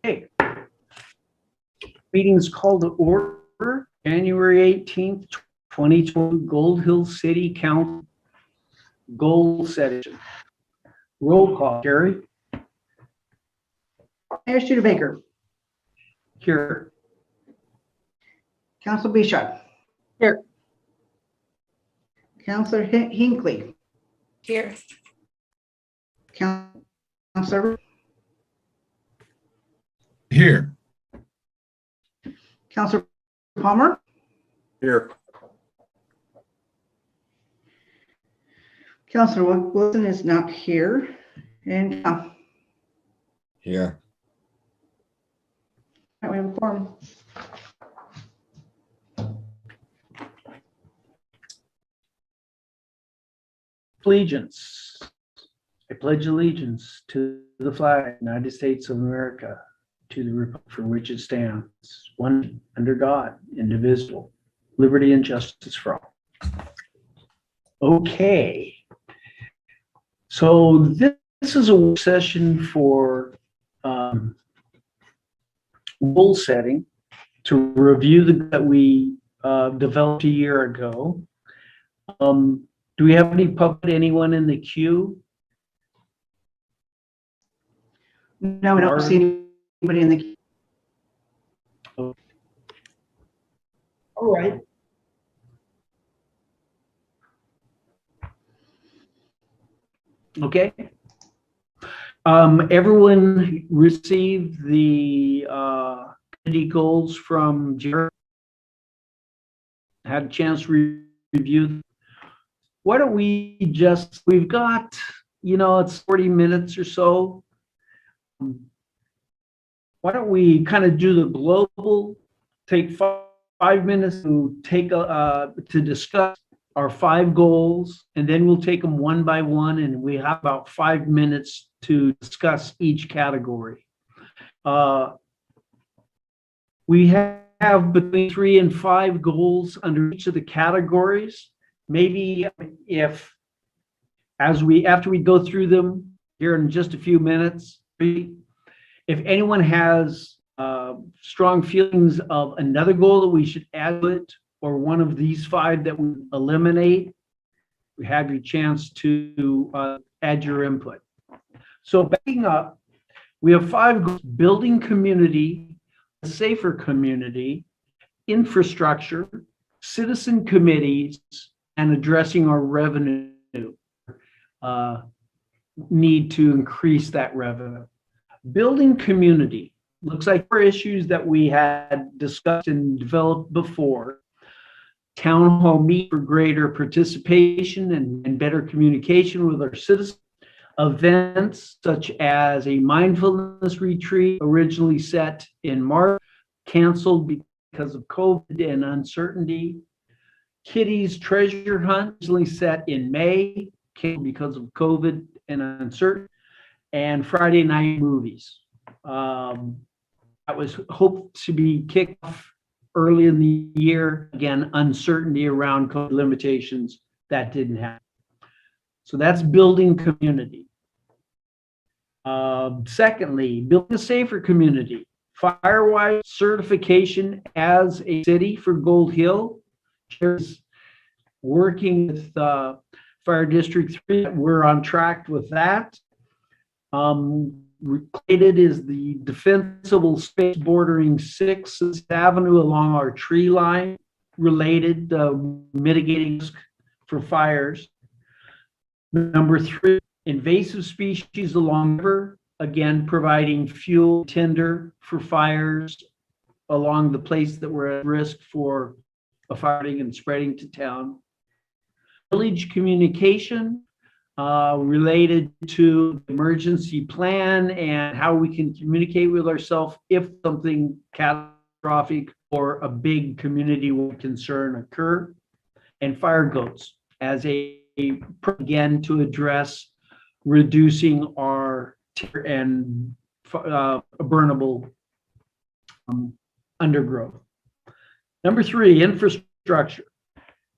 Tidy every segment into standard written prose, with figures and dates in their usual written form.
Okay, meeting is called to order, January 18th, 2020, Gold Hill City Council goal setting. Roll call, Gary. Mayor Studebaker. Here. Councilor Bishop. Here. Councilor Hinckley. Here. Councilor Here. Councilor Palmer. Here. Councilor Wilson is not here. And Here. we have a quorum. Allegiance. I pledge allegiance to the flag, United States of America, to the republic for which it stands, one under God, indivisible, liberty and justice for all. Okay. So this is a work session for goal setting to review that we developed a year ago. Do we have anyone in the queue? No, I don't see anybody in the. All right. Okay. Everyone received the committee goals from Jared. Had a chance to review them. Why don't we we've got, it's 40 minutes or so. Why don't we kind of do the global, take 5 minutes to to discuss our 5 goals, and then we'll take them one by one, and we have about 5 minutes to discuss each category. We have between 3 and 5 goals under each of the categories. Maybe after we go through them here in just a few minutes, if anyone has strong feelings of another goal that we should add to it, or one of these 5 that we eliminate, we have your chance to add your input. So backing up, we have 5 goals: building community, a safer community, infrastructure, citizen committees, and addressing our revenue need to increase that revenue. Building community looks like 4 issues that we had discussed and developed before. Town hall meet for greater participation and better communication with our citizens. Events such as a mindfulness retreat originally set in March, canceled because of COVID and uncertainty. Kitty's treasure hunt originally set in May, canceled because of COVID and uncertainty. And Friday night movies. That was hoped to be kicked off early in the year. Again, uncertainty around COVID limitations, that didn't happen. So that's building community. Secondly, building a safer community. Firewise certification as a city for Gold Hill. Working with Fire District 3, we're on track with that. Related is the defensible space bordering 6th Avenue along our tree line, related mitigating risk for fires. Number 3, invasive species along the river, again providing fuel, tinder for fires along the place that we're at risk for firing and spreading to town. Village communication, related to emergency plan and how we can communicate with ourselves if something catastrophic or a big community-wide concern occur. And fire goats as again to address reducing our timber and burnable undergrowth. Number 3, infrastructure.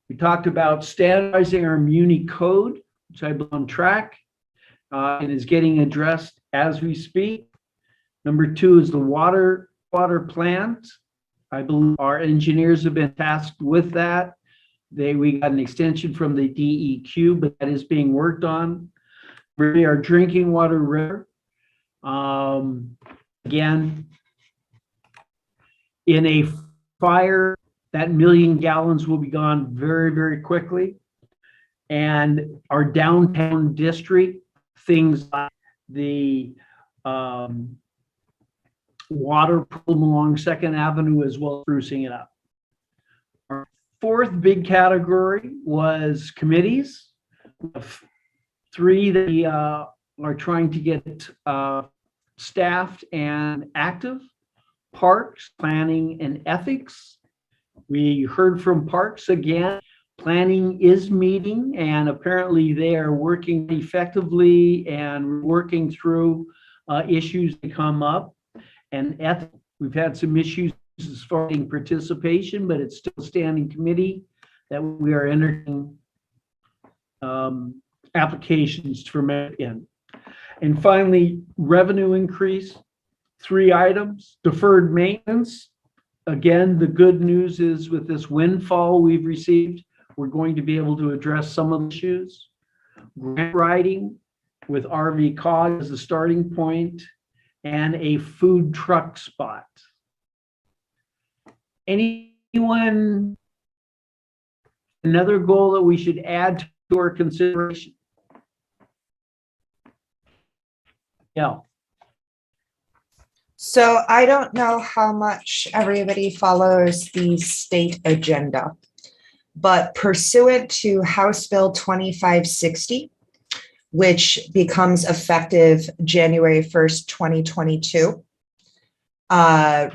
We talked about standardizing our Muni code, which I believe on track and is getting addressed as we speak. Number 2 is the water plant. I believe our engineers have been tasked with that. We got an extension from the DEQ, but that is being worked on. Really, our drinking water river. Again, in a fire, that 1 million gallons will be gone very, very quickly. And our downtown district, things like the water problem along 2nd Avenue, as well as sprucing it up. Our 4th big category was committees. 3 that we are trying to get staffed and active: Parks, Planning, and Ethics. We heard from Parks again. Planning is meeting, and apparently they are working effectively and working through issues that come up. And ethics, we've had some issues as far as participation, but it's still a standing committee that we are entering applications for in. And finally, revenue increase, 3 items. Deferred maintenance. Again, the good news is with this windfall we've received, we're going to be able to address some of the issues. Grant writing with RV COG as the starting point, and a food truck spot. Anyone, another goal that we should add to our consideration? Yeah. So I don't know how much everybody follows the state agenda, but pursuant to House Bill 2560, which becomes effective January 1st, 2022,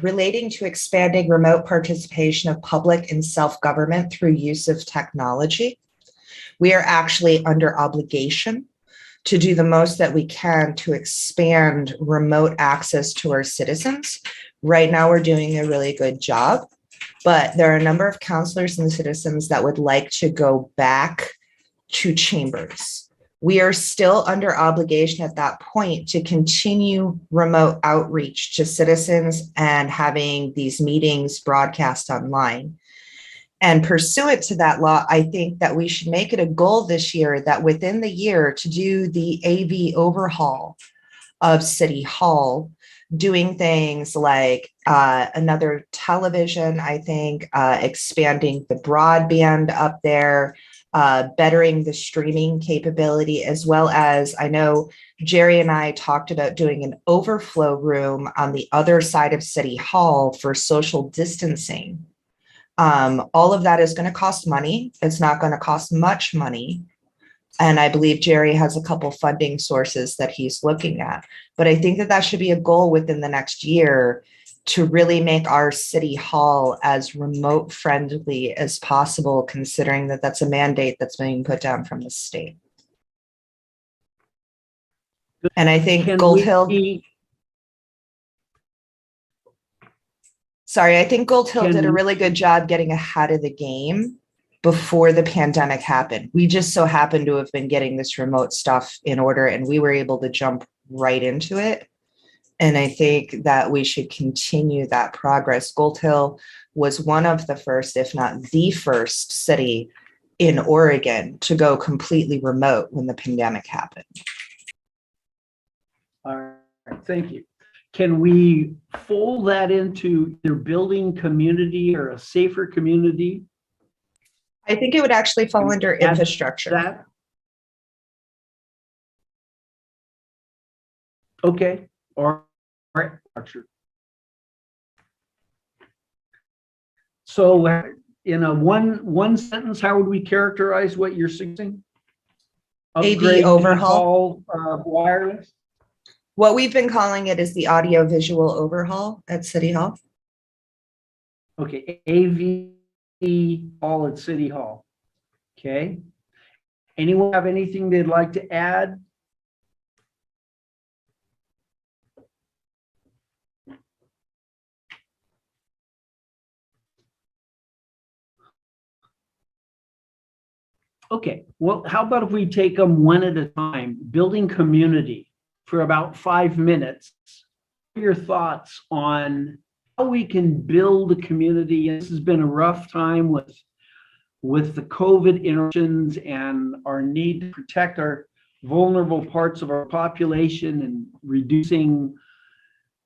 relating to expanding remote participation of public and self-government through use of technology, we are actually under obligation to do the most that we can to expand remote access to our citizens. Right now, we're doing a really good job, but there are a number of counselors and citizens that would like to go back to chambers. We are still under obligation at that point to continue remote outreach to citizens and having these meetings broadcast online. And pursuant to that law, I think that we should make it a goal this year that within the year to do the AV overhaul of City Hall, doing things like another television, I think, expanding the broadband up there, bettering the streaming capability, as well as I know Jerry and I talked about doing an overflow room on the other side of City Hall for social distancing. All of that is going to cost money. It's not going to cost much money. And I believe Jerry has a couple funding sources that he's looking at. But I think that that should be a goal within the next year to really make our city hall as remote friendly as possible, considering that that's a mandate that's being put down from the state. And I think Gold Hill, sorry, I think Gold Hill did a really good job getting ahead of the game before the pandemic happened. We just so happened to have been getting this remote stuff in order, and we were able to jump right into it. And I think that we should continue that progress. Gold Hill was one of the first, if not the first city in Oregon to go completely remote when the pandemic happened. All right, thank you. Can we fold that into either building community or a safer community? I think it would actually fall under infrastructure. That? Okay, or infrastructure. So in a one sentence, how would we characterize what you're suggesting? AV overhaul. Wireless? What we've been calling it is the audio visual overhaul at City Hall. Okay, AV all at City Hall. Okay. Anyone have anything they'd like to add? Okay, well, how about if we take them one at a time? Building community for about 5 minutes. your thoughts on how we can build a community. This has been a rough time with the COVID interruptions and our need to protect our vulnerable parts of our population and reducing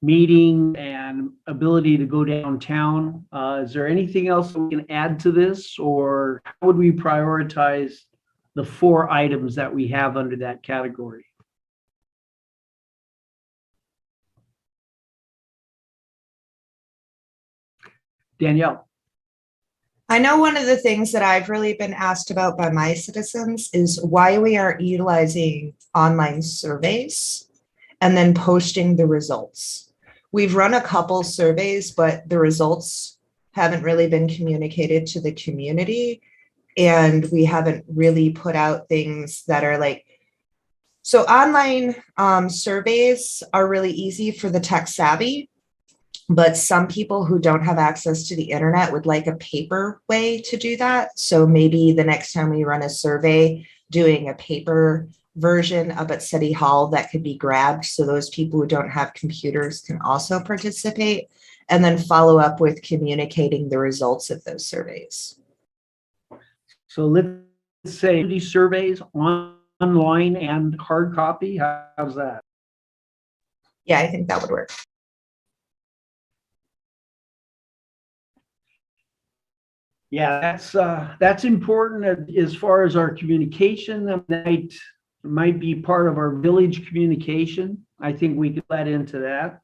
meeting and ability to go downtown. Is there anything else we can add to this, or how would we prioritize the 4 items that we have under that category? Danielle. I know one of the things that I've really been asked about by my citizens is why we aren't utilizing online surveys and then posting the results. We've run a couple surveys, but the results haven't really been communicated to the community. And we haven't really put out things that are like, so online surveys are really easy for the tech savvy. But some people who don't have access to the internet would like a paper way to do that. So maybe the next time we run a survey, doing a paper version up at City Hall that could be grabbed so those people who don't have computers can also participate, and then follow up with communicating the results of those surveys. So let's say these surveys online and hard copy. How's that? Yeah, I think that would work. Yeah, that's important as far as our communication. That might be part of our village communication. I think we could let into that.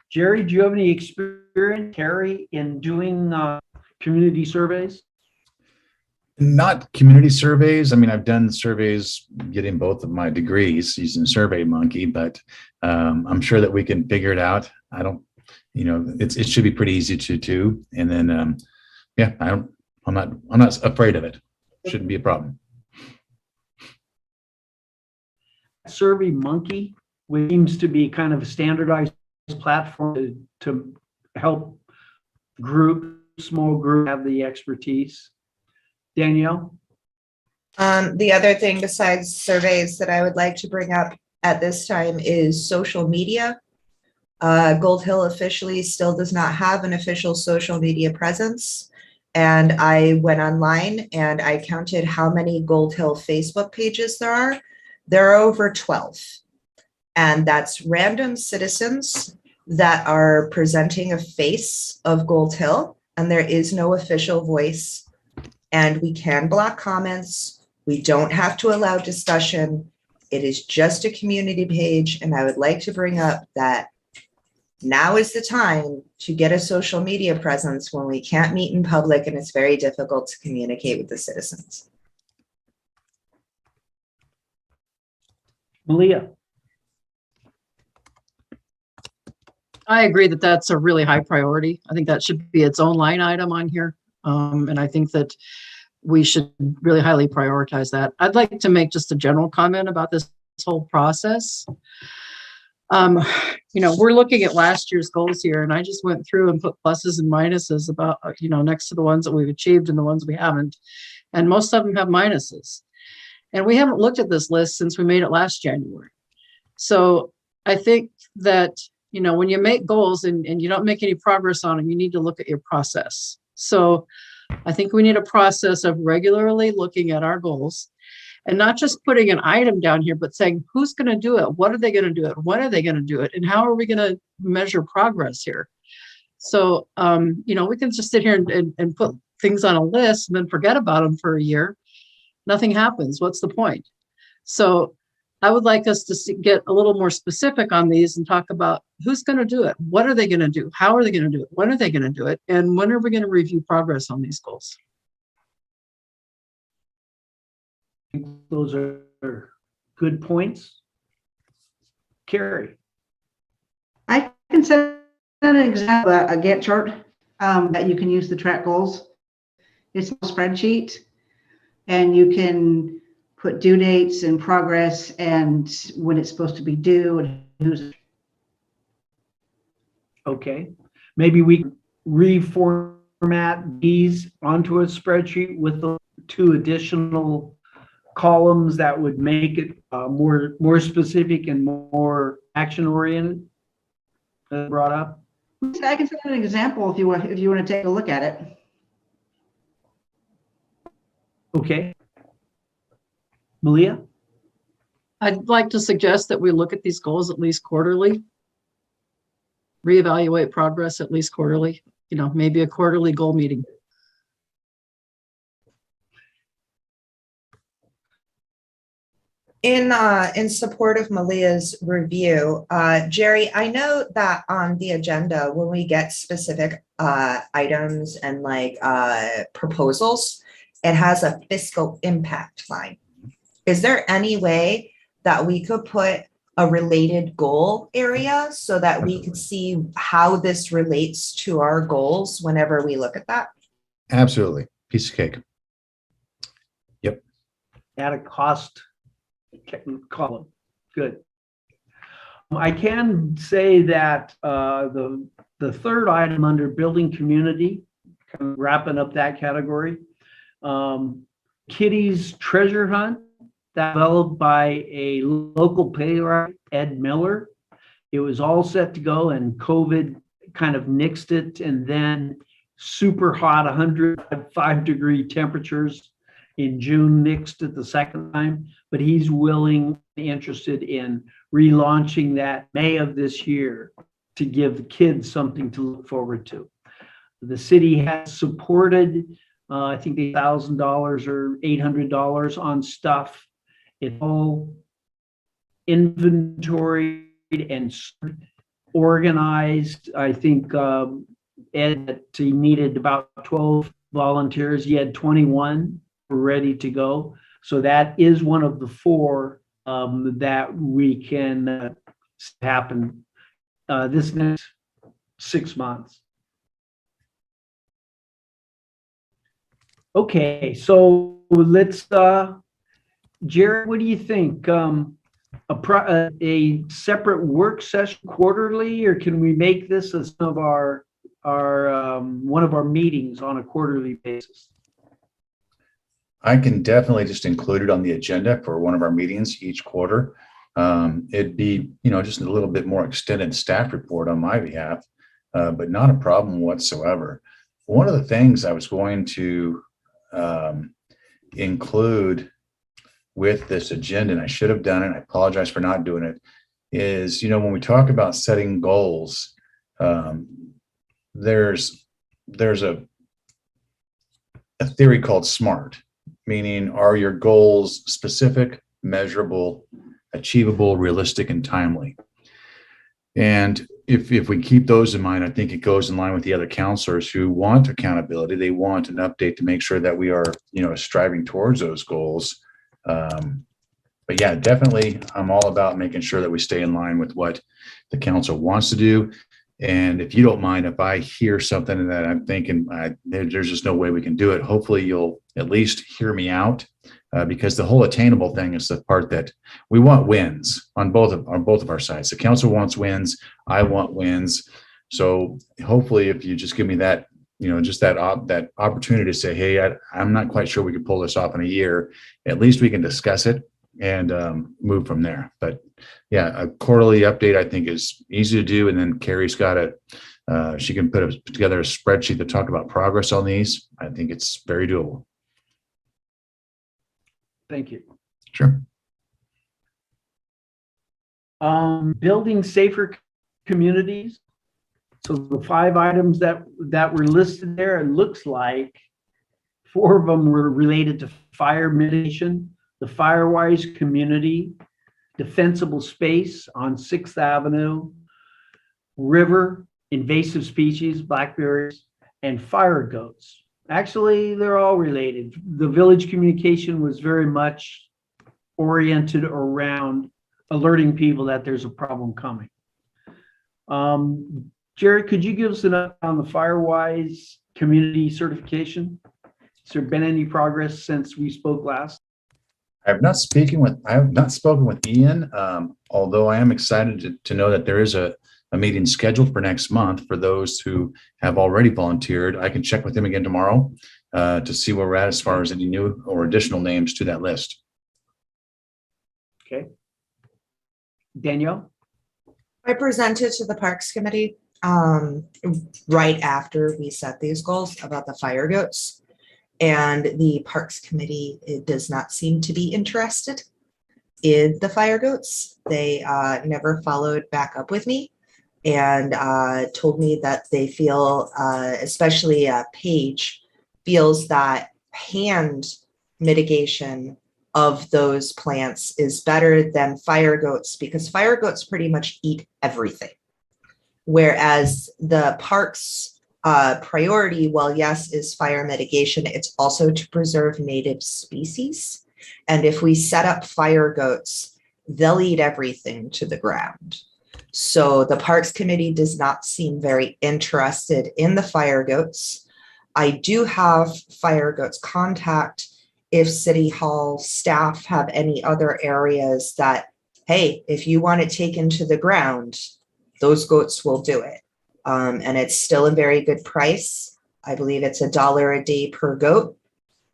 Jerry, do you have any experience, Terry, in doing community surveys? Not community surveys. I mean, I've done surveys getting both of my degrees using SurveyMonkey, but I'm sure that we can figure it out. I don't, it should be pretty easy to do. And then, yeah, I'm not afraid of it. Shouldn't be a problem. SurveyMonkey, which seems to be kind of a standardized platform to help small group have the expertise. Danielle? The other thing besides surveys that I would like to bring up at this time is social media. Gold Hill officially still does not have an official social media presence. And I went online and I counted how many Gold Hill Facebook pages there are. There are over 12. And that's random citizens that are presenting a face of Gold Hill, and there is no official voice. And we can block comments. We don't have to allow discussion. It is just a community page. And I would like to bring up that now is the time to get a social media presence when we can't meet in public and it's very difficult to communicate with the citizens. Malia? I agree that that's a really high priority. I think that should be its own line item on here. And I think that we should really highly prioritize that. I'd like to make just a general comment about this whole process. We're looking at last year's goals here, and I just went through and put pluses and minuses about, next to the ones that we've achieved and the ones we haven't. And most of them have minuses. And we haven't looked at this list since we made it last January. So I think that, when you make goals and you don't make any progress on them, you need to look at your process. So I think we need a process of regularly looking at our goals and not just putting an item down here, but saying, who's going to do it? What are they going to do it? When are they going to do it? And how are we going to measure progress here? So, we can just sit here and put things on a list and then forget about them for a year. Nothing happens. What's the point? So I would like us to get a little more specific on these and talk about who's going to do it. What are they going to do? How are they going to do it? When are they going to do it? And when are we going to review progress on these goals? Those are good points. Carrie? I can set an example, a Gantt chart that you can use to track goals. It's a spreadsheet, and you can put due dates and progress and when it's supposed to be due and who's. Okay. Maybe we reformat these onto a spreadsheet with the 2 additional columns that would make it more specific and more action oriented brought up? I can send an example if you want to take a look at it. Okay. Malia? I'd like to suggest that we look at these goals at least quarterly. Reevaluate progress at least quarterly, maybe a quarterly goal meeting. In support of Malia's review, Jerry, I know that on the agenda, when we get specific items and proposals, it has a fiscal impact line. Is there any way that we could put a related goal area so that we could see how this relates to our goals whenever we look at that? Absolutely. Piece of cake. Yep. At a cost column. Good. I can say that the third item under building community, kind of wrapping up that category, Kitty's treasure hunt, developed by a local playwright, Ed Miller. It was all set to go and COVID kind of nixed it, and then super hot 105-degree temperatures in June nixed it the second time, but he's interested in relaunching that May of this year to give the kids something to look forward to. The city has supported, I think $1,000 or $800 on stuff. It's all inventoried and organized. I think Ed, he needed about 12 volunteers. He had 21 ready to go. So that is one of the 4 that we can happen this next 6 months. Okay, so let's, Jared, what do you think? A separate work session quarterly, or can we make this as one of our one of our meetings on a quarterly basis? I can definitely just include it on the agenda for one of our meetings each quarter. It'd be, just a little bit more extended staff report on my behalf, but not a problem whatsoever. One of the things I was going to include with this agenda, and I should have done it, I apologize for not doing it, is, when we talk about setting goals, there's a theory called SMART, meaning are your goals specific, measurable, achievable, realistic, and timely. And if we keep those in mind, I think it goes in line with the other counselors who want accountability. They want an update to make sure that we are, striving towards those goals. But yeah, definitely, I'm all about making sure that we stay in line with what the council wants to do. And if you don't mind, if I hear something that I'm thinking there's just no way we can do it, hopefully you'll at least hear me out, because the whole attainable thing is the part that we want wins on both of our sides. The council wants wins. I want wins. So hopefully, if you just give me that, just that opportunity to say, hey, I'm not quite sure we could pull this off in a year, at least we can discuss it and move from there. But yeah, a quarterly update I think is easy to do. And then Carrie's got she can put together a spreadsheet to talk about progress on these. I think it's very doable. Thank you. Sure. Building safer communities. So the 5 items that were listed there, it looks like 4 of them were related to fire mitigation, the Firewise community, defensible space on 6th Avenue, river, invasive species, blackberries, and fire goats. Actually, they're all related. The village communication was very much oriented around alerting people that there's a problem coming. Jared, could you give us an update on the Firewise community certification? Has there been any progress since we spoke last? I have not spoken with Ian, although I am excited to know that there is a meeting scheduled for next month for those who have already volunteered. I can check with him again tomorrow to see where we're at as far as any new or additional names to that list. Okay. Danielle? I presented to the Parks Committee right after we set these goals about the fire goats. And the Parks Committee, it does not seem to be interested in the fire goats. They never followed back up with me and told me that they feel, especially Paige, feels that hand mitigation of those plants is better than fire goats because fire goats pretty much eat everything. Whereas the parks priority, well, yes, is fire mitigation, it's also to preserve native species. And if we set up fire goats, they'll eat everything to the ground. So the Parks Committee does not seem very interested in the fire goats. I do have fire goats contact if City Hall staff have any other areas that, hey, if you want it taken to the ground, those goats will do it. And it's still a very good price. I believe it's $1 a day per goat.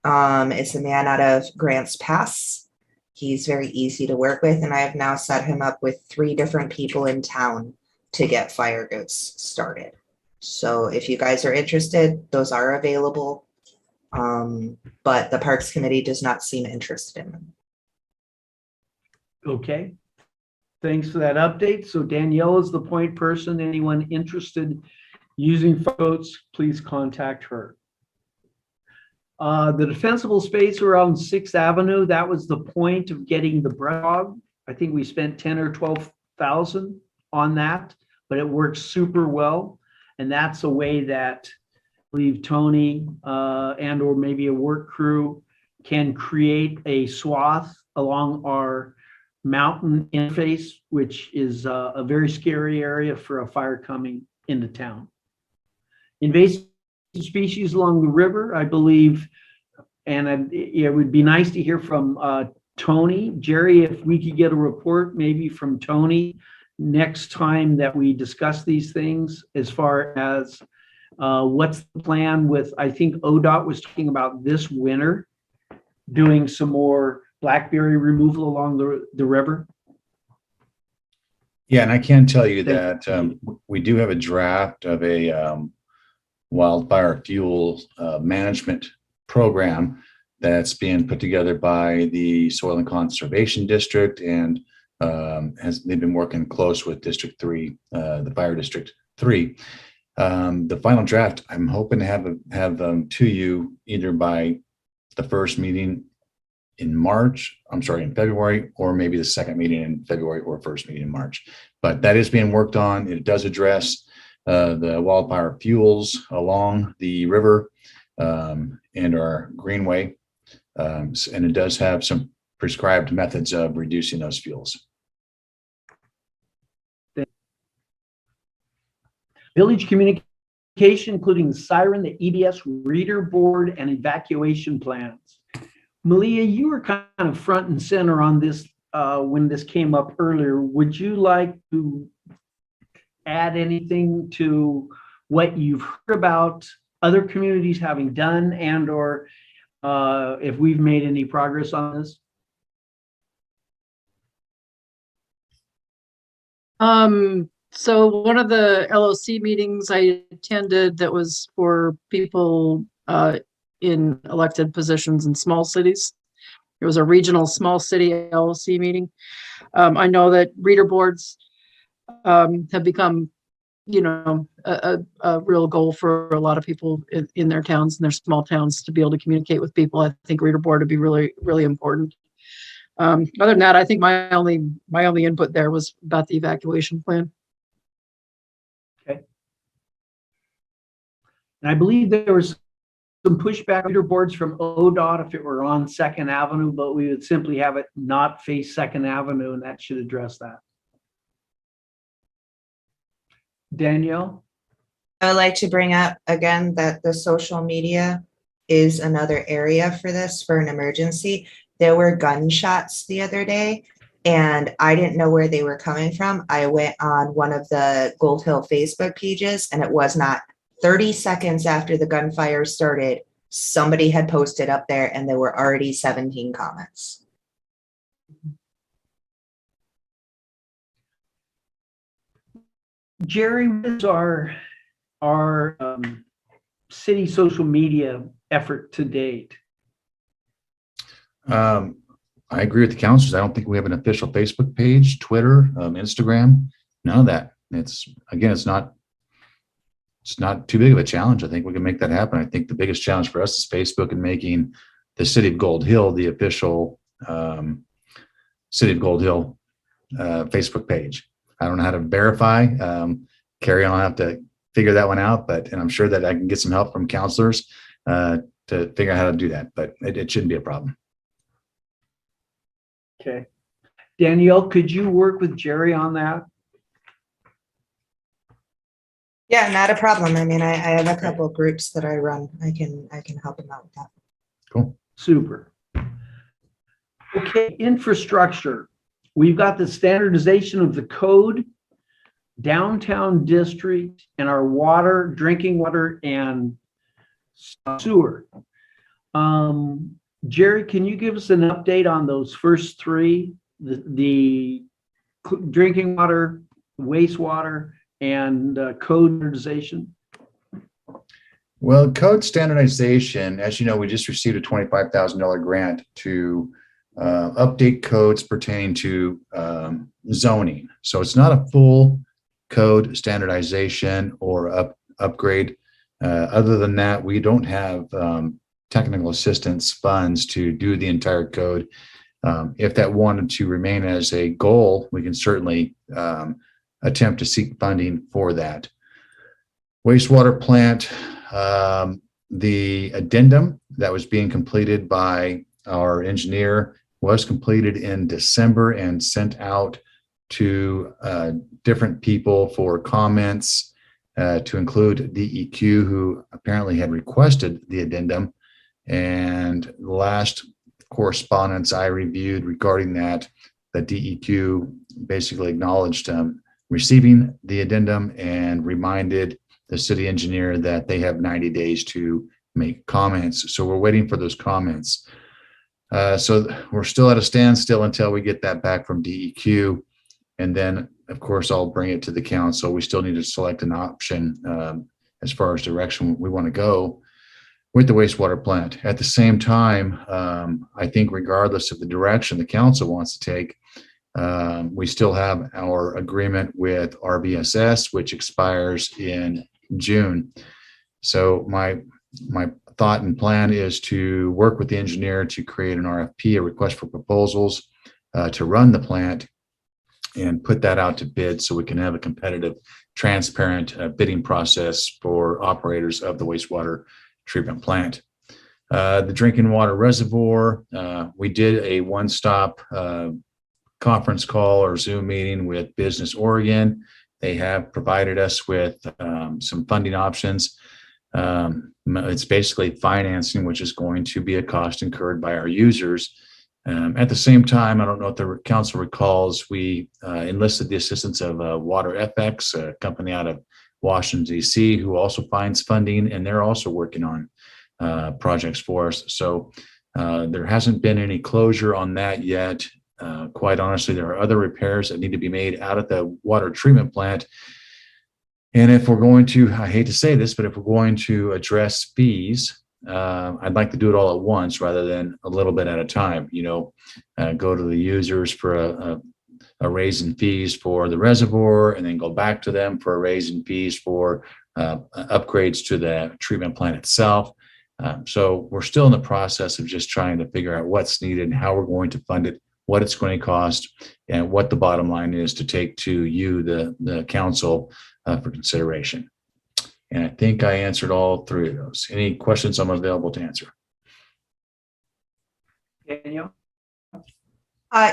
It's a man out of Grants Pass. He's very easy to work with, and I have now set him up with 3 different people in town to get fire goats started. So if you guys are interested, those are available. But the Parks Committee does not seem interested in them. Okay. Thanks for that update. So Danielle is the point person. Anyone interested using votes, please contact her. The defensible space around 6th Avenue, that was the point of getting the hog. I think we spent 10 or 12,000 on that, but it works super well. And that's a way that I believe Tony and or maybe a work crew can create a swath along our mountain interface, which is a very scary area for a fire coming into town. Invasive species along the river, I believe, and it would be nice to hear from Tony. Jerry, if we could get a report maybe from Tony next time that we discuss these things, as far as what's the plan with, I think ODOT was talking about this winter doing some more blackberry removal along the river. Yeah, and I can tell you that we do have a draft of a wildfire fuel management program that's being put together by the Soil and Conservation District, and they've been working close with District 3, the Fire District 3. The final draft, I'm hoping to have to you either by the first meeting in February, or maybe the second meeting in February or first meeting in March. But that is being worked on. It does address the wildfire fuels along the river and our greenway. And it does have some prescribed methods of reducing those fuels. Village communication, including the siren, the EBS reader board, and evacuation plans. Malia, you were kind of front and center on this when this came up earlier. Would you like to add anything to what you've heard about other communities having done, and or if we've made any progress on this? So one of the LOC meetings I attended that was for people in elected positions in small cities. It was a regional small city LOC meeting. I know that reader boards have become, a real goal for a lot of people in their towns and their small towns to be able to communicate with people. I think reader board would be really, really important. Other than that, I think my only input there was about the evacuation plan. Okay. And I believe there was some pushback reader boards from ODOT if it were on 2nd Avenue, but we would simply have it not face 2nd Avenue, and that should address that. Danielle? I would like to bring up again that the social media is another area for this, for an emergency. There were gunshots the other day, and I didn't know where they were coming from. I went on one of the Gold Hill Facebook pages, and it was not 30 seconds after the gunfire started, somebody had posted up there, and there were already 17 comments. Jerry, what is our city social media effort to date? I agree with the councilors. I don't think we have an official Facebook page, Twitter, Instagram, none of that. It's not too big of a challenge. I think we can make that happen. I think the biggest challenge for us is Facebook and making the City of Gold Hill the official City of Gold Hill Facebook page. I don't know how to verify. Carrie, I'll have to figure that one out, and I'm sure that I can get some help from counselors to figure out how to do that, but it shouldn't be a problem. Okay. Danielle, could you work with Jerry on that? Yeah, not a problem. I mean, I have a couple of groups that I run. I can help them out with that. Cool. Super. Okay, infrastructure. We've got the standardization of the code, downtown district, and our water, drinking water, and sewer. Jerry, can you give us an update on those first three, the drinking water, wastewater, and code standardization? Well, code standardization, as you know, we just received a $25,000 grant to update codes pertaining to zoning. So it's not a full code standardization or upgrade. Other than that, we don't have technical assistance funds to do the entire code. If that wanted to remain as a goal, we can certainly attempt to seek funding for that. Wastewater plant, the addendum that was being completed by our engineer was completed in December and sent out to different people for comments, to include DEQ, who apparently had requested the addendum. And the last correspondence I reviewed regarding that, the DEQ basically acknowledged receiving the addendum and reminded the city engineer that they have 90 days to make comments. So we're waiting for those comments. So we're still at a standstill until we get that back from DEQ. And then, of course, I'll bring it to the council. We still need to select an option as far as direction we want to go with the wastewater plant. At the same time, I think regardless of the direction the council wants to take, we still have our agreement with RVSS, which expires in June. So my thought and plan is to work with the engineer to create an RFP, a request for proposals, to run the plant and put that out to bid so we can have a competitive, transparent bidding process for operators of the wastewater treatment plant. The drinking water reservoir, we did a one-stop conference call or Zoom meeting with Business Oregon. They have provided us with some funding options. It's basically financing, which is going to be a cost incurred by our users. At the same time, I don't know if the council recalls, we enlisted the assistance of WaterFX, a company out of Washington, D.C., who also finds funding, and they're also working on projects for us. So there hasn't been any closure on that yet. Quite honestly, there are other repairs that need to be made out at the water treatment plant. And if we're going to, I hate to say this, but if we're going to address fees, I'd like to do it all at once rather than a little bit at a time. Go to the users for a raise in fees for the reservoir, and then go back to them for a raise in fees for upgrades to the treatment plant itself. So we're still in the process of just trying to figure out what's needed and how we're going to fund it, what it's going to cost, and what the bottom line is to take to you, the council, for consideration. And I think I answered all three of those. Any questions I'm available to answer? Danielle?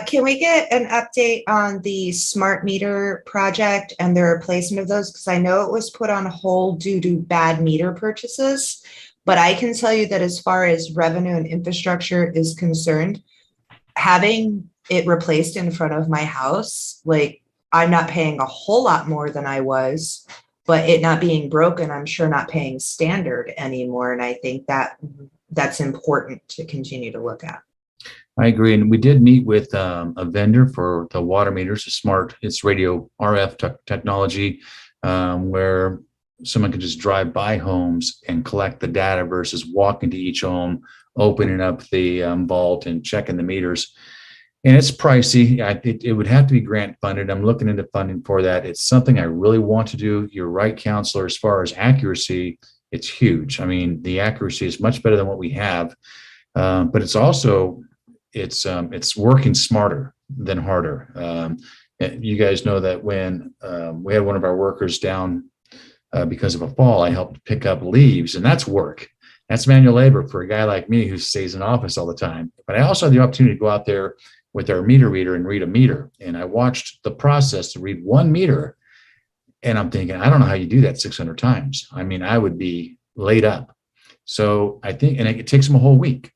Can we get an update on the smart meter project and the replacement of those? Because I know it was put on hold due to bad meter purchases, but I can tell you that as far as revenue and infrastructure is concerned, having it replaced in front of my house, like, I'm not paying a whole lot more than I was, but it not being broken, I'm sure not paying standard anymore. And I think that that's important to continue to look at. I agree. And we did meet with a vendor for the water meters, it's radio RF technology. where someone can just drive by homes and collect the data versus walking to each home, opening up the vault and checking the meters. And it's pricey. It would have to be grant funded. I'm looking into funding for that. It's something I really want to do. You're right, Counselor. As far as accuracy, it's huge. I mean, the accuracy is much better than what we have, but it's also it's working smarter than harder. You guys know that when we had one of our workers down because of a fall, I helped pick up leaves, and that's work. That's manual labor for a guy like me who stays in office all the time. But I also had the opportunity to go out there with our meter reader and read a meter. And I watched the process to read one meter. And I'm thinking, I don't know how you do that 600 times. I mean, I would be laid up. So I think, and it takes them a whole week.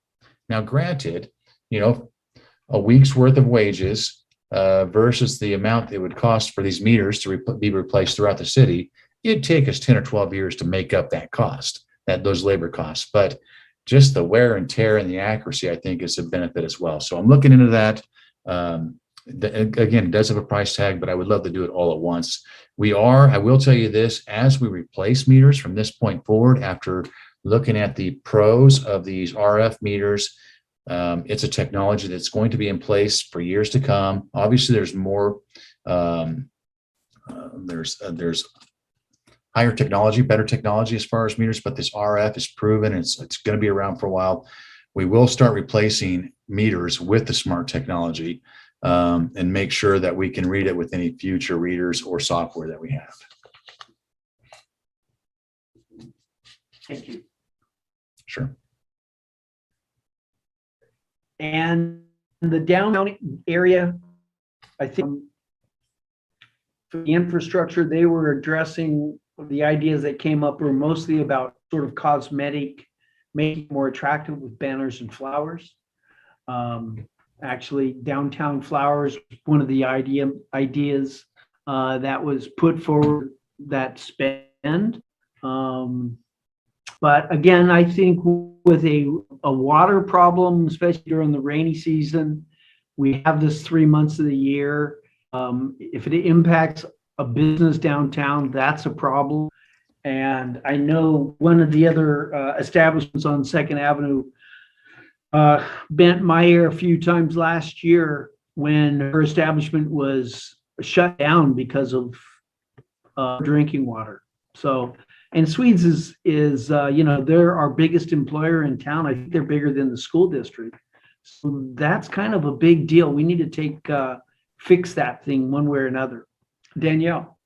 Now, granted, a week's worth of wages versus the amount it would cost for these meters to be replaced throughout the city, it'd take us 10 or 12 years to make up that cost, those labor costs. But just the wear and tear and the accuracy, I think, is a benefit as well. So I'm looking into that. Again, it does have a price tag, but I would love to do it all at once. I will tell you this, as we replace meters from this point forward, after looking at the pros of these RF meters, it's a technology that's going to be in place for years to come. Obviously, there's more, there's higher technology, better technology as far as meters, but this RF is proven. It's going to be around for a while. We will start replacing meters with the smart technology and make sure that we can read it with any future readers or software that we have. Thank you. Sure. And the downtown area, I think for the infrastructure, they were addressing the ideas that came up were mostly about sort of cosmetic, making it more attractive with banners and flowers. Actually, downtown flowers, one of the ideas that was put forward that spend. But again, I think with a water problem, especially during the rainy season, we have this 3 months of the year. If it impacts a business downtown, that's a problem. And I know one of the other establishments on 2nd Avenue bent my ear a few times last year when her establishment was shut down because of drinking water. So, and Swedes is they're our biggest employer in town. I think they're bigger than the school district. So that's kind of a big deal. We need to fix that thing one way or another. Danielle.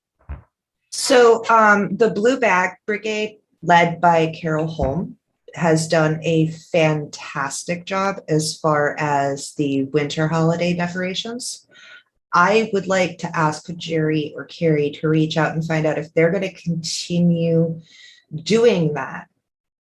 So the Blue Bag Brigade, led by Carol Holm, has done a fantastic job as far as the winter holiday decorations. I would like to ask Jerry or Carrie to reach out and find out if they're going to continue doing that,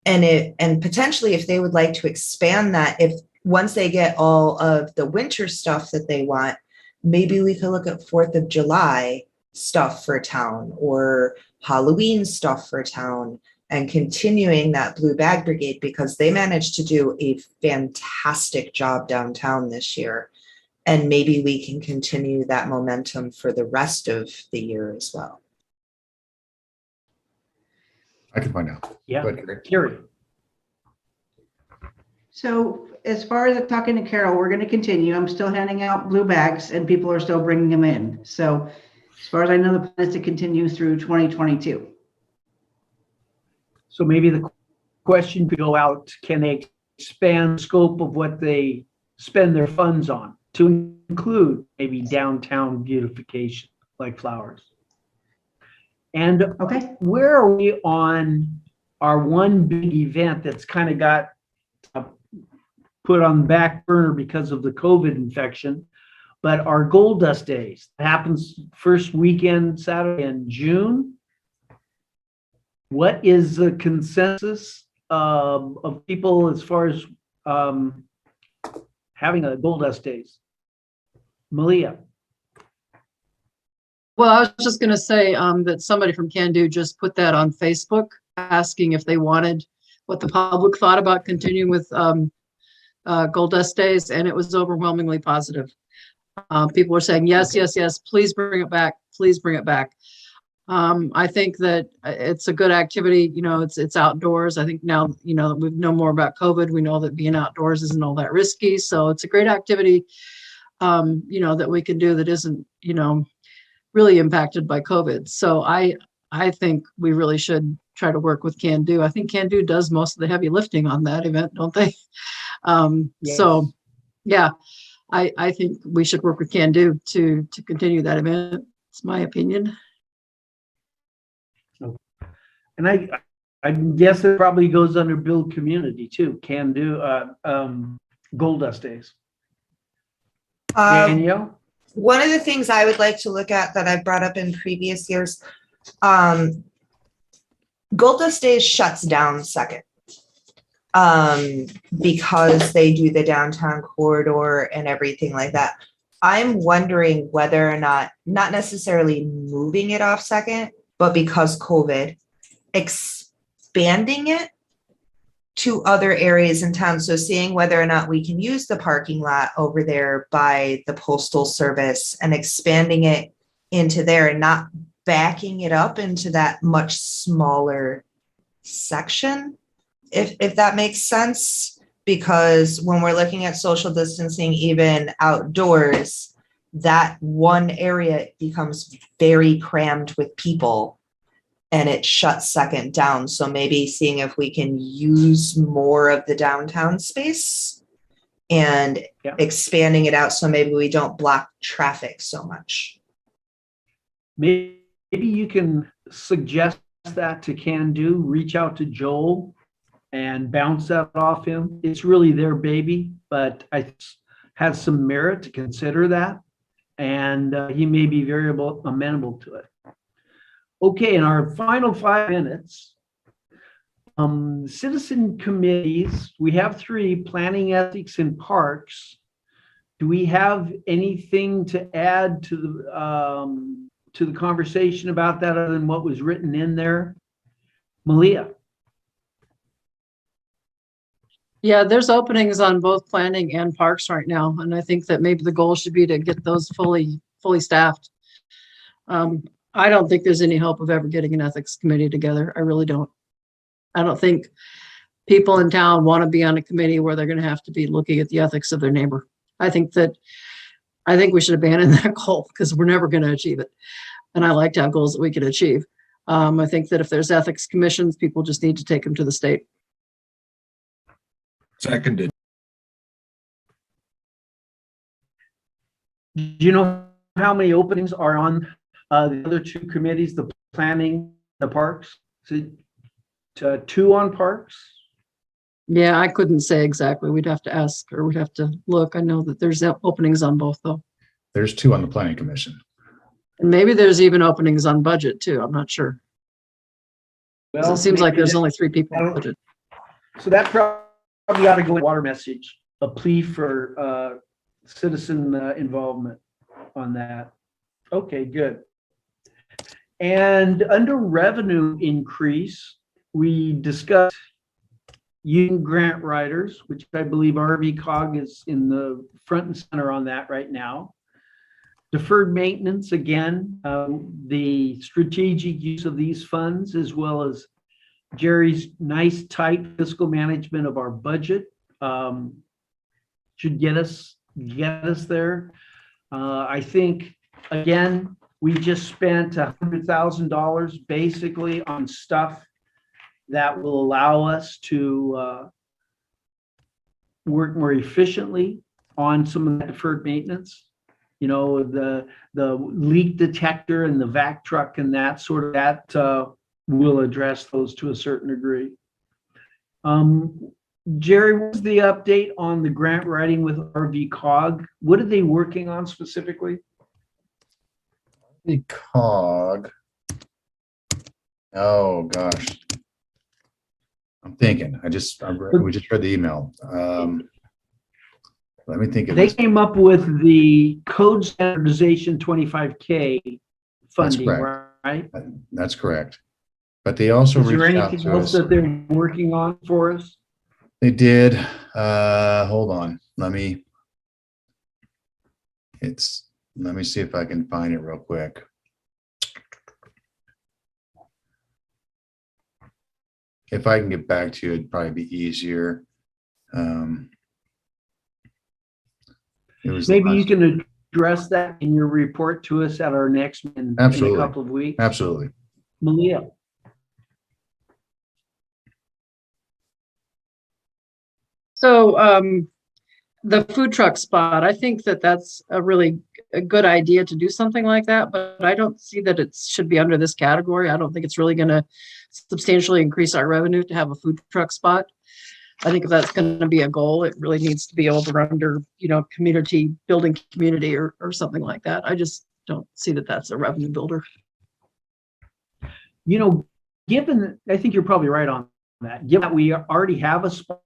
and potentially if they would like to expand that. If once they get all of the winter stuff that they want, maybe we could look at 4th of July stuff for town or Halloween stuff for town, and continuing that Blue Bag Brigade, because they managed to do a fantastic job downtown this year. And maybe we can continue that momentum for the rest of the year as well. I can find out. Yeah, Go ahead, Carrie. Carrie. So as far as talking to Carol, we're going to continue. I'm still handing out blue bags and people are still bringing them in. So as far as I know, the plan is to continue through 2022. So maybe the question could go out, can they expand the scope of what they spend their funds on to include maybe downtown beautification like flowers? And Okay. where are we on our one big event that's kind of got put on the back burner because of the COVID infection, but our Gold Dust Days happens first weekend Saturday in June. What is the consensus of people as far as having a Gold Dust Days? Malia. Well, I was just going to say that somebody from Can Do just put that on Facebook, asking if they wanted what the public thought about continuing with Gold Dust Days, and it was overwhelmingly positive. People were saying, yes, yes, yes, please bring it back. Please bring it back. I think that it's a good activity, you know, it's outdoors. I think now, you know, we know more about COVID. We know that being outdoors isn't all that risky. So it's a great activity, you know, that we can do that isn't, you know, really impacted by COVID. So I think we really should try to work with Can Do. I think Can Do does most of the heavy lifting on that event, don't they? So Yes. yeah, I think we should work with Can Do to continue that event. It's my opinion. And I guess it probably goes under build community too, Can Do, Gold Dust Days. Danielle? One of the things I would like to look at that I've brought up in previous years, Gold Dust Days shuts down second because they do the downtown corridor and everything like that. I'm wondering whether or not necessarily moving it off second, but because COVID, expanding it to other areas in town. So seeing whether or not we can use the parking lot over there by the postal service and expanding it into there and not backing it up into that much smaller section, if that makes sense. Because when we're looking at social distancing, even outdoors, that one area becomes very crammed with people and it shuts second down. So maybe seeing if we can use more of the downtown space and expanding it out so maybe we don't block traffic so much. Maybe you can suggest that to Can Do, reach out to Joel and bounce that off him. It's really their baby, but I has some merit to consider that. And he may be very amenable to it. Okay, in our final 5 minutes, citizen committees, we have 3: planning, ethics, and parks. Do we have anything to add to the conversation about that other than what was written in there? Malia? Yeah, there's openings on both planning and parks right now. And I think that maybe the goal should be to get those fully staffed. I don't think there's any hope of ever getting an ethics committee together. I really don't. I don't think people in town want to be on a committee where they're going to have to be looking at the ethics of their neighbor. I think we should abandon that goal because we're never going to achieve it. And I like to have goals that we can achieve. I think that if there's ethics commissions, people just need to take them to the state. Seconded. Do you know how many openings are on the other 2 committees, the planning, the parks? Is it 2 on parks? Yeah, I couldn't say exactly. We'd have to ask or we'd have to look. I know that there's openings on both though. There's 2 on the planning commission. And maybe there's even openings on budget too. I'm not sure. 'Cause Well, it seems like maybe there's that- only 3 people on budget. So that probably ought to go in water message, a plea for citizen involvement on that. Okay, good. And under revenue increase, we discussed union grant writers, which I believe RVCOG is in the front and center on that right now. Deferred maintenance, again, the strategic use of these funds, as well as Jerry's nice tight fiscal management of our budget, should get us there. I think, again, we just spent $100,000 basically on stuff that will allow us to work more efficiently on some of the deferred maintenance. You know, the leak detector and the vac truck and that sort of that will address those to a certain degree. Jerry, what's the update on the grant writing with RVCOG? What are they working on specifically? The COG. Oh gosh. I'm thinking. We just read the email. Let me think of They this. came up with the code standardization 25K funding, correct. right? That's correct. But they also Is there reached out anything to else us. that they're working on for us? They did. Hold on. Let me see if I can find it real quick. if I can get back to you, it'd probably be easier. It was the Maybe you last- can address that in your report to us at our next in a Absolutely. couple of weeks. Absolutely. Malia. So, the food truck spot, I think that that's a good idea to do something like that, but I don't see that it should be under this category. I don't think it's really gonna substantially increase our revenue to have a food truck spot. I think if that's gonna be a goal, it really needs to be over under, community, building community or something like that. I just don't see that that's a revenue builder. Given, I think you're probably right on that. Given that we already have a spot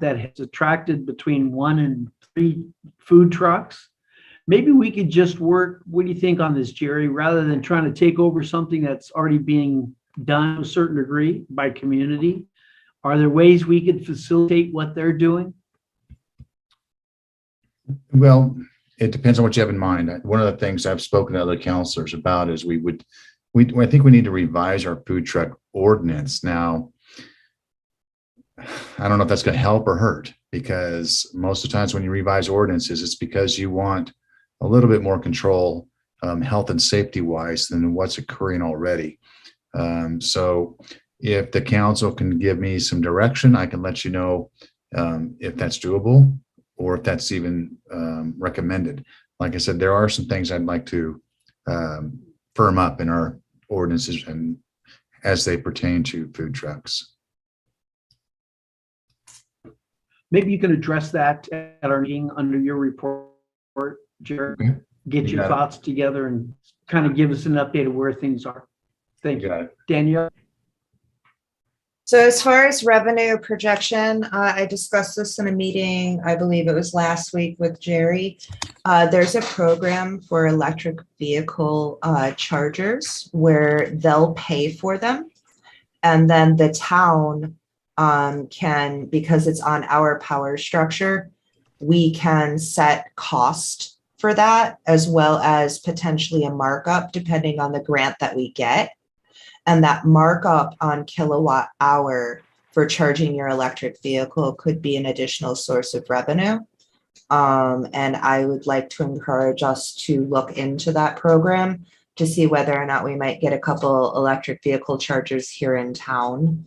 that has attracted between 1 and 3 food trucks, maybe we could just work, what do you think on this, Jerry, rather than trying to take over something that's already being done to a certain degree by community? Are there ways we could facilitate what they're doing? Well, it depends on what you have in mind. One of the things I've spoken to other counselors about is I think we need to revise our food truck ordinance. Now, I don't know if that's going to help or hurt, because most of the times when you revise ordinances, it's because you want a little bit more control, health and safety wise, than what's occurring already. So if the council can give me some direction, I can let you know if that's doable or if that's even recommended. Like I said, there are some things I'd like to firm up in our ordinances and as they pertain to food trucks. Maybe you can address that at our meeting under your report, Jerry. Okay. Get You your got it. thoughts together and kind of give us an update of where things are. Thank you. Got it. Danielle? So as far as revenue projection, I discussed this in a meeting, I believe it was last week with Jerry. There's a program for electric vehicle chargers where they'll pay for them. And then the town can, because it's on our power structure, we can set cost for that, as well as potentially a markup depending on the grant that we get. And that markup on kilowatt hour for charging your electric vehicle could be an additional source of revenue. And I would like to encourage us to look into that program to see whether or not we might get a couple electric vehicle chargers here in town,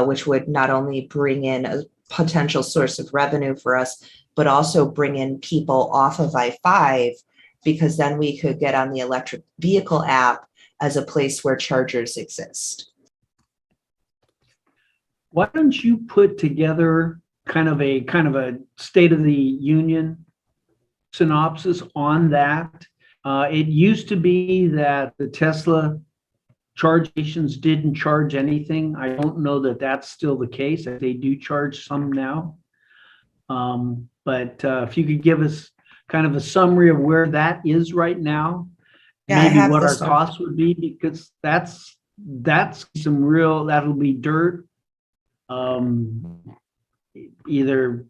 which would not only bring in a potential source of revenue for us, but also bring in people off of I-5, because then we could get on the electric vehicle app as a place where chargers exist. Why don't you put together kind of a State of the Union synopsis on that? It used to be that the Tesla charge stations didn't charge anything. I don't know that that's still the case. They do charge some now. But if you could give us kind of a summary of where that is right now, Yeah, I maybe have what our this one. costs would be, because that's some real, that'll be dirt, either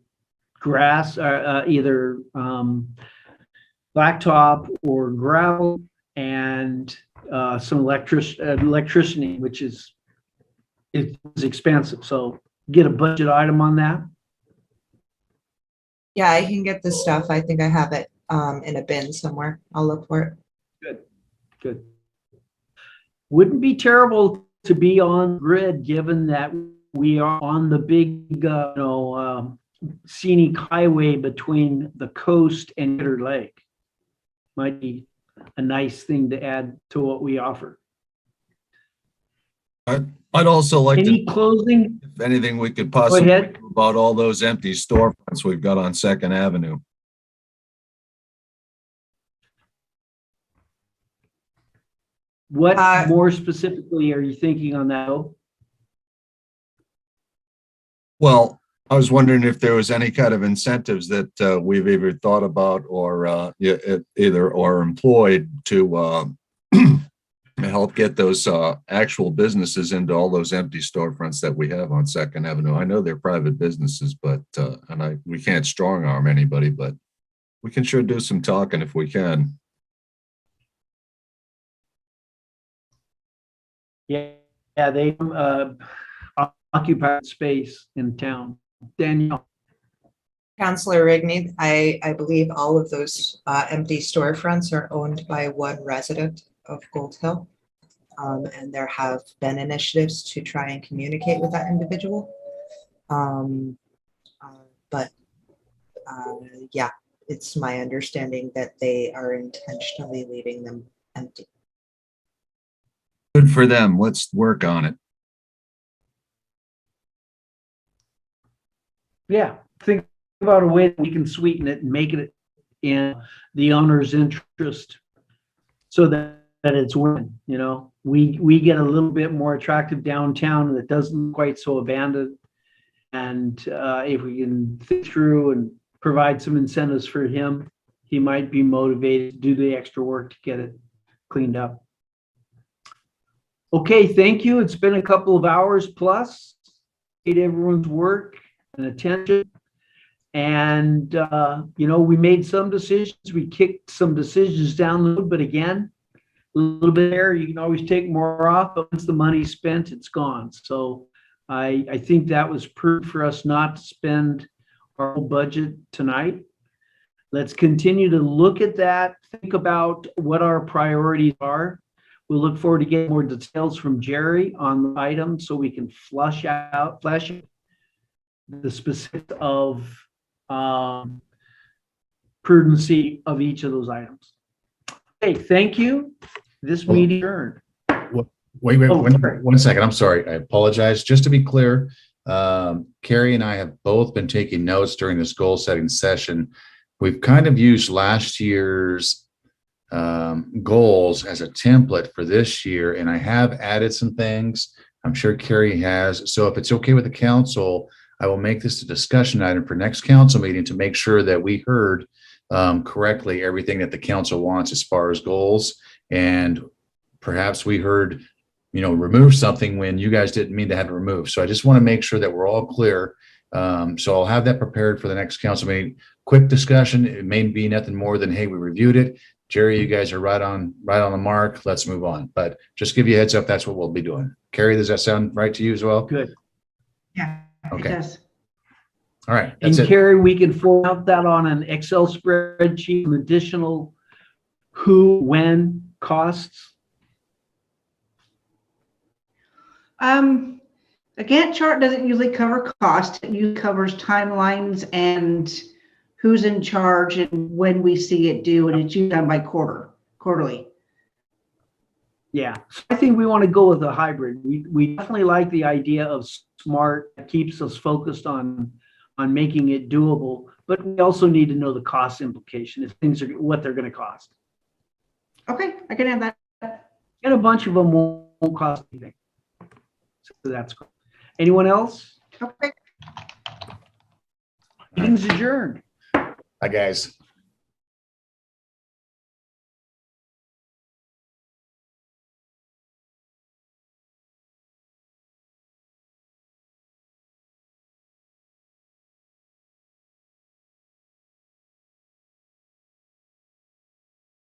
grass, either blacktop or gravel, and some electricity, which is expensive. So get a budget item on that. Yeah, I can get this stuff. I think I have it in a bin somewhere. I'll look for it. Good. Wouldn't be terrible to be on grid, given that we are on the big, scenic highway between the coast and Bitter Lake. Might be a nice thing to add to what we offer. I'd also like to, Any closing? if anything, we could Go possibly ahead. do about all those empty storefronts we've got on Second Avenue. What Uh, more specifically are you thinking on that? Well, I was wondering if there was any kind of incentives that we've either thought about or employed to help get those actual businesses into all those empty storefronts that we have on Second Avenue. I know they're private businesses, but we can't strong arm anybody, but we can sure do some talking if we can. Yeah, they occupied space in town. Danielle? Councillor Rigney, I believe all of those empty storefronts are owned by one resident of Gold Hill. And there have been initiatives to try and communicate with that individual. Yeah, it's my understanding that they are intentionally leaving them empty. Good for them. Let's work on it. Yeah, think about a way that we can sweeten it and make it in the owner's interest so that it's win, you know, we get a little bit more attractive downtown that doesn't look quite so abandoned. And if we can think through and provide some incentives for him, he might be motivated to do the extra work to get it cleaned up. Okay, thank you. It's been a couple of hours plus. Appreciate everyone's work and attention. And, you know, we made some decisions. We kicked some decisions down the road, but again, a little bit there, you can always take more off, but once the money's spent, it's gone. So I think that was proof for us not to spend our whole budget tonight. Let's continue to look at that, think about what our priorities are. We'll look forward to getting more details from Jerry on the item so we can flesh out the specifics of prudency of each of those items. Okay, thank you. This meeting adjourned. Wait, Oh, sorry. one second. I'm sorry. I apologize. Just to be clear, Carrie and I have both been taking notes during this goal setting session. We've kind of used last year's goals as a template for this year, and I have added some things. I'm sure Carrie has. So if it's okay with the council, I will make this a discussion item for next council meeting to make sure that we heard correctly everything that the council wants as far as goals. And perhaps we heard, you know, remove something when you guys didn't mean to have it removed. So I just want to make sure that we're all clear. So I'll have that prepared for the next council meeting. Quick discussion. It may be nothing more than, hey, we reviewed it. Jerry, you guys are right on the mark. Let's move on. But just give you a heads up, that's what we'll be doing. Carrie, does that sound right to you as well? Good. Yeah, it Okay. does. All right. And That's it. Carrie, we can form out that on an Excel spreadsheet, some additional who, when costs. A Gantt chart doesn't usually cover cost. It usually covers timelines and who's in charge and when we see it due, and it's usually done by quarterly. Yeah, so I think we want to go with a hybrid. We definitely like the idea of SMART. That keeps us focused on making it doable, but we also need to know the cost implication if things are what they're going to cost. Okay, I can add that. And a bunch of them won't cost anything. So that's cool. Anyone else? Okay. Meeting's adjourned. Hi, guys.